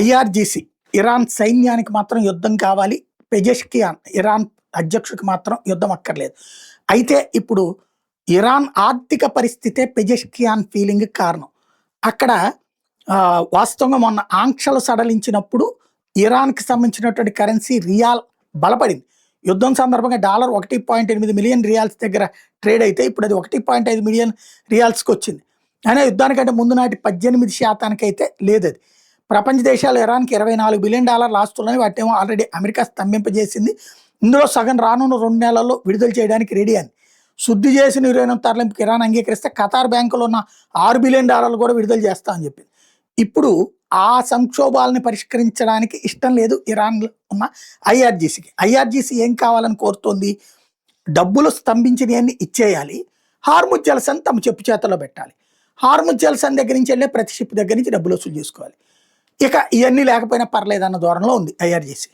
IRGC Iran సైన్యానికి మాత్రం యుద్ధం కావాలి. పెజెష్కియాన్ ఇరాన్ అధ్యక్షుడికి మాత్రం యుద్ధం అక్కర్లేదు. అయితే ఇప్పుడు ఇరాన్ ఆర్థిక పరిస్థితే పెజెష్కియాన్ ఫీలింగ్ కారణం. అక్కడ వాస్తవంగా మొన్న ఆంక్షలు సడలించినప్పుడు ఇరాన్కి సంబంధించినటువంటి కరెన్సీ రియాల్ బలపడింది. యుద్ధం సందర్భంగా డాలర్ 1.8 మిలియన్ రియాల్స్ దగ్గర ట్రేడ్ అయితే ఇప్పుడు అది 1.5 మిలియన్ రియాల్స్కి వచ్చింది. అయినా యుద్ధానికంటే ముందు నాటి 18% అయితే లేదు. అది ప్రపంచ దేశాలు ఇరాన్కి $24 బిలియన్ ఆస్తులని వాటినేమో ఆల్రెడీ అమెరికా స్తంభింపజేసింది. ఇందులో సగం రానున్న 2 నెలల్లో విడుదల చేయడానికి రెడీ అని. శుద్ధి చేసిన యురేనియం తరలింపుకి ఇరాన్ అంగీకరిస్తే ఖతార్ బ్యాంకులో ఉన్న $6 బిలియన్ కూడా విడుదల చేస్తా అని చెప్పింది. ఇప్పుడు ఆ సంక్షోభాలని పరిష్కరించడానికి ఇష్టం లేదు ఇరాన్లో ఉన్న ఐఆర్జీసీకి. ఐఆర్జీసీ ఏం కావాలని కోరుతోంది? డబ్బులు స్తంభించినవన్నీ ఇచ్చేయాలి, హార్ముజ్ జలసన్ తమ చెప్పు చేతల్లో పెట్టాలి. హార్ముజ్ జలసన్ దగ్గర నుంచి వెళ్ళే ప్రతి షిప్ దగ్గర నుంచి డబ్బులు వసూలు చేసుకోవాలి. ఇక ఇవన్నీ లేకపోయినా పర్లేదన్న ధోరణిలో ఉంది ఐఆర్జీసీ.